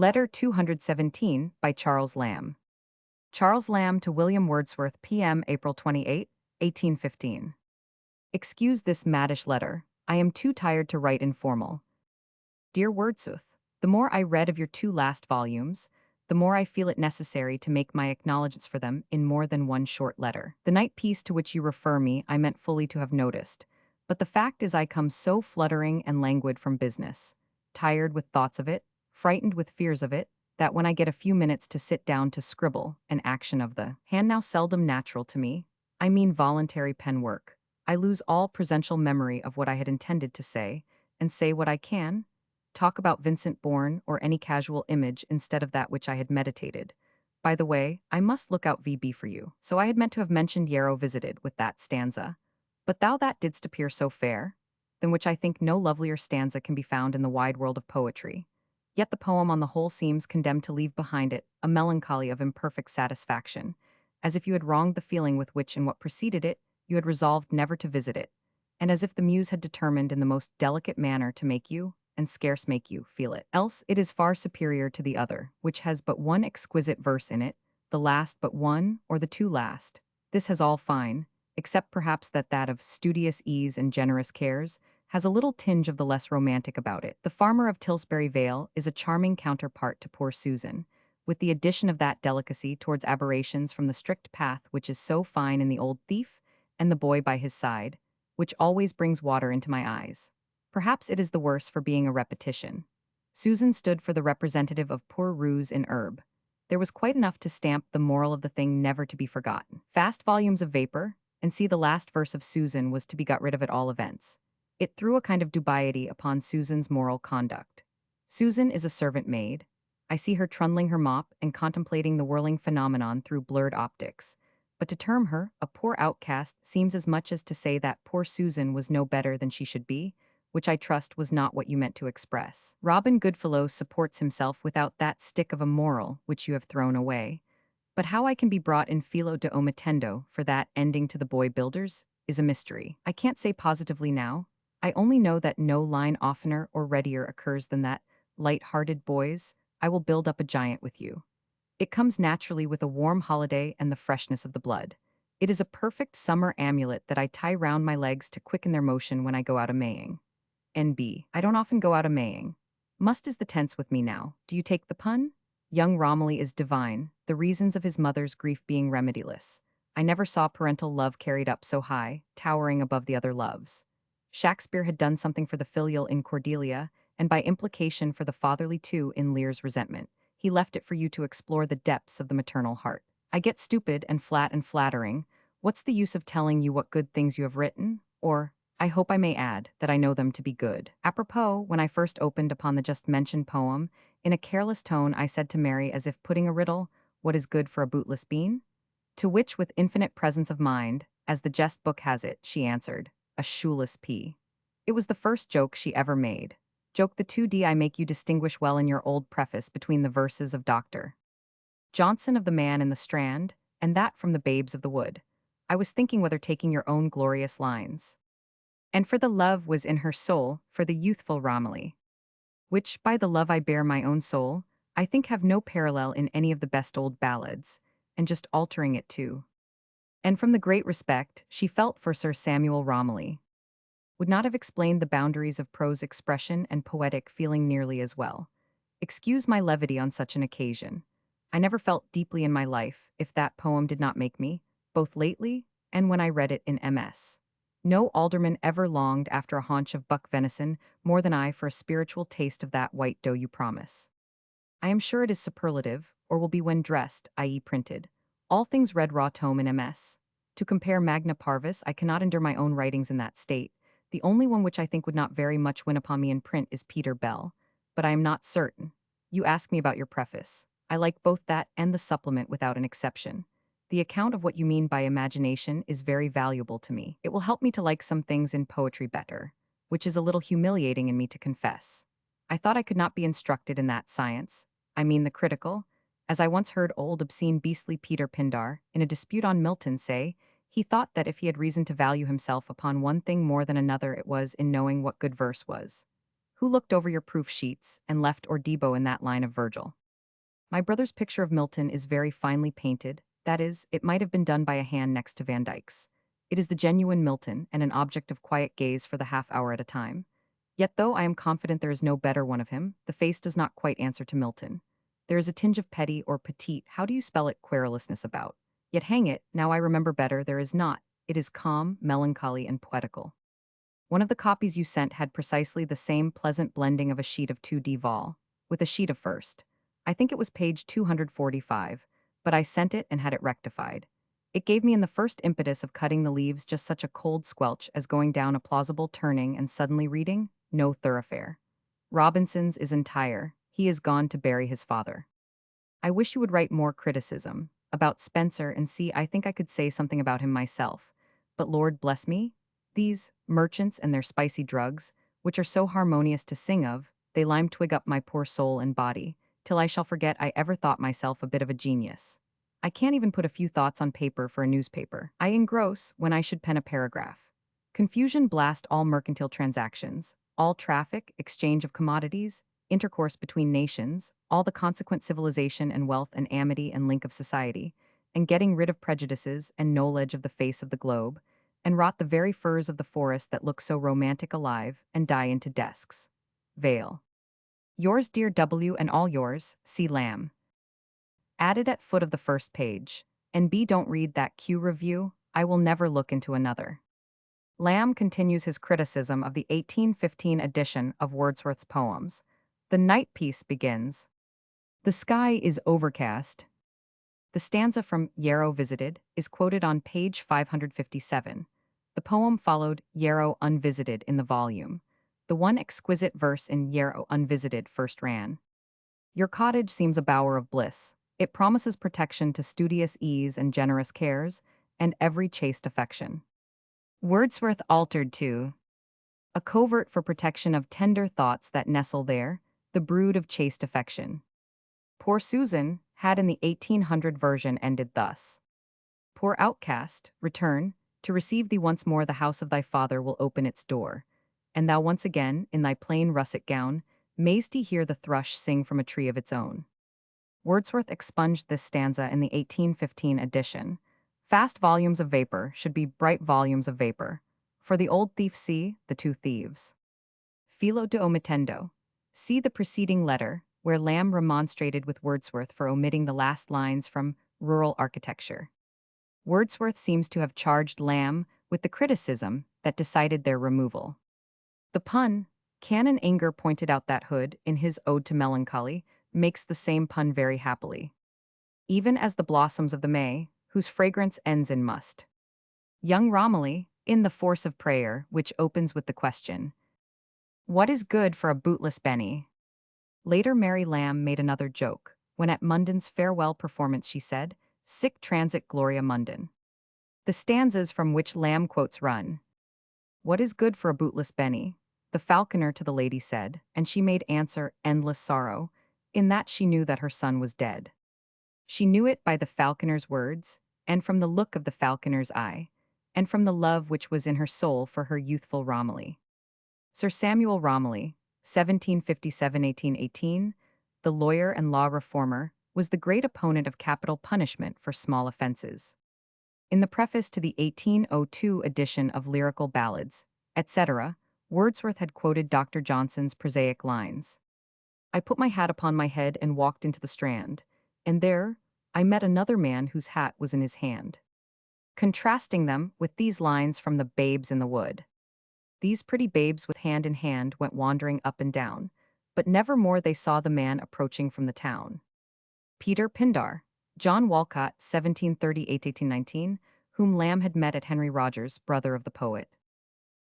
Letter 217 by Charles Lamb. Charles Lamb to William Wordsworth, p.m. April 28, 1815. Excuse this maddish letter. I am too tired to write informal. Dear Wordsworth, the more I read of your two last volumes, the more I feel it necessary to make my acknowledgments for them in more than one short letter. The night piece to which you refer me I meant fully to have noticed, but the fact is I come so fluttering and languid from business, tired with thoughts of it, frightened with fears of it, that when I get a few minutes to sit down to scribble, an action of the hand now seldom natural to me, I mean voluntary pen work, I lose all presential memory of what I had intended to say, and say what I can, talk about Vincent Bourne or any casual image instead of that which I had meditated. By the way, I must look out VB for you, so I had meant to have mentioned Yarrow visited with that stanza. But thou that didst appear so fair, than which I think no lovelier stanza can be found in the wide world of poetry. Yet the poem on the whole seems condemned to leave behind it a melancholy of imperfect satisfaction, as if you had wronged the feeling with which in what preceded it you had resolved never to visit it, and as if the muse had determined in the most delicate manner to make you, and scarce make you, feel it. Else it is far superior to the other, which has but one exquisite verse in it, the last but one, or the two last. This has all fine, except perhaps that of studious ease and generous cares has a little tinge of the less romantic about it. The farmer of Tilsbury Vale is a charming counterpart to poor Susan, with the addition of that delicacy towards aberrations from the strict path which is so fine in the old thief, and the boy by his side, which always brings water into my eyes. Perhaps it is the worse for being a repetition. Susan stood for the representative of poor ruse in herb. There was quite enough to stamp the moral of the thing never to be forgotten. Fast volumes of vapor, and see the last verse of Susan was to be got rid of at all events. It threw a kind of dubiety upon Susan's moral conduct. Susan is a servant maid. I see her trundling her mop and contemplating the whirling phenomenon through blurred optics. But to term her a poor outcast seems as much as to say that poor Susan was no better than she should be, which I trust was not what you meant to express. Robin Goodfellow supports himself without that stick of a moral which you have thrown away. But how I can be brought in filo de omitendo for that ending to the boy builders is a mystery. I can't say positively now. I only know that no line oftener or readier occurs than that, light-hearted boys, I will build up a giant with you. It comes naturally with a warm holiday and the freshness of the blood. It is a perfect summer amulet that I tie round my legs to quicken their motion when I go out a-maying. N.B. I don't often go out a-maying. Must is the tense with me now. Do you take the pun? Young Romilly is divine, the reasons of his mother's grief being remediless. I never saw parental love carried up so high, towering above the other loves. Shakespeare had done something for the filial in Cordelia, and by implication for the fatherly too in Lear's resentment. He left it for you to explore the depths of the maternal heart. I get stupid and flat and flattering. What's the use of telling you what good things you have written? Or, I hope I may add that I know them to be good. Apropos, when I first opened upon the just mentioned poem, in a careless tone I said to Mary as if putting a riddle, what is good for a bootless bean? To which with infinite presence of mind, as the jest book has it, she answered, a shoeless pea. It was the first joke she ever made. Joke the 2D I make you distinguish well in your old preface between the verses of Dr. Johnson of the Man in the Strand, and that from the Babes of the Wood. I was thinking whether taking your own glorious lines. And for the love was in her soul, for the youthful Romilly, which, by the love I bear my own soul, I think have no parallel in any of the best old ballads, and just altering it too. And from the great respect she felt for Sir Samuel Romilly, would not have explained the boundaries of prose expression and poetic feeling nearly as well. Excuse my levity on such an occasion. I never felt deeply in my life, if that poem did not make me, both lately and when I read it in MS. No alderman ever longed after a haunch of buck venison more than I for a spiritual taste of that white dough you promise. I am sure it is superlative, or will be when dressed, i.e. printed. All things read raw tome in MS. To compare Magna Parvis, I cannot endure my own writings in that state. The only one which I think would not very much win upon me in print is Peter Bell, but I am not certain. You ask me about your preface. I like both that and the supplement without an exception. The account of what you mean by imagination is very valuable to me. It will help me to like some things in poetry better, which is a little humiliating in me to confess. I thought I could not be instructed in that science, I mean the critical, as I once heard old obscene beastly Peter Pindar, in a dispute on Milton, say, he thought that if he had reason to value himself upon one thing more than another it was in knowing what good verse was. Who looked over your proof sheets and left Ordebo in that line of Virgil? My brother's picture of Milton is very finely painted. That is, it might have been done by a hand next to Van Dyck's. It is the genuine Milton and an object of quiet gaze for the half hour at a time. Yet though I am confident there is no better one of him, the face does not quite answer to Milton. There is a tinge of petty or petite, how do you spell it, querulousness about. Yet hang it, now I remember better, there is not. It is calm, melancholy, and poetical. One of the copies you sent had precisely the same pleasant blending of a sheet of 2D vol, with a sheet of first. I think it was page 245, but I sent it and had it rectified. It gave me in the first impetus of cutting the leaves just such a cold squelch as going down a plausible turning and suddenly reading, no thoroughfare. Robinson's is entire, he is gone to bury his father. I wish you would write more criticism about Spencer and see, I think I could say something about him myself. But Lord bless me, these merchants and their spicy drugs, which are so harmonious to sing of, they lime twig up my poor soul and body, till I shall forget I ever thought myself a bit of a genius. I can't even put a few thoughts on paper for a newspaper. I engross when I should pen a paragraph. Confusion blast all mercantile transactions, all traffic, exchange of commodities, intercourse between nations, all the consequent civilization and wealth and amity and link of society, and getting rid of prejudices and knowledge of the face of the globe, and rot the very firs of the forest that look so romantic alive, and die into desks. Vale. Yours, dear W, and all yours, C. Lamb. Added at foot of the first page. And B, don't read that Q review, I will never look into another. Lamb continues his criticism of the 1815 edition of Wordsworth's poems. The night piece begins. The sky is overcast. The stanza from Yarrow Visited is quoted on page 557. The poem followed Yarrow Unvisited in the volume. The one exquisite verse in Yarrow Unvisited first ran. Your cottage seems a bower of bliss. It promises protection to studious ease and generous cares, and every chaste affection. Wordsworth altered to a covert for protection of tender thoughts that nestle there, the brood of chaste affection. Poor Susan had in the 1800 version ended thus. Poor outcast, return, to receive thee once more the house of thy father will open its door, and thou once again, in thy plain russet gown, mayst hear the thrush sing from a tree of its own. Wordsworth expunged this stanza in the 1815 edition. Fast volumes of vapor should be bright volumes of vapor. For the old thief see, the two thieves. Filo de omittendo. See the preceding letter, where Lamb remonstrated with Wordsworth for omitting the last lines from Rural Architecture. Wordsworth seems to have charged Lamb with the criticism that decided their removal. The pun, Canon Anger pointed out that Hood, in his Ode to Melancholy, makes the same pun very happily. Even as the blossoms of the May, whose fragrance ends in must. Young Romilly, in The Force of Prayer, which opens with the question, what is good for a bootless Benny? Later Mary Lamb made another joke, when at Mundane's farewell performance she said, Sic transit gloria Mundan. The stanzas from which Lamb quotes run, what is good for a bootless Benny? The falconer to the lady said, and she made answer, endless sorrow, in that she knew that her son was dead. She knew it by the falconer's words, and from the look of the falconer's eye, and from the love which was in her soul for her youthful Romilly. Sir Samuel Romilly, 1757–1818, the lawyer and law reformer, was the great opponent of capital punishment for small offenses. In the preface to the 1802 edition of Lyrical Ballads, etc., Wordsworth had quoted Dr. Johnson's prosaic lines. I put my hat upon my head and walked into the Strand, and there I met another man whose hat was in his hand. Contrasting them with these lines from the Babes in the Wood. These pretty babes with hand in hand went wandering up and down, but never more they saw the man approaching from the town. Peter Pindar, John Walcott, 1738–1819, whom Lamb had met at Henry Rogers, brother of the poet.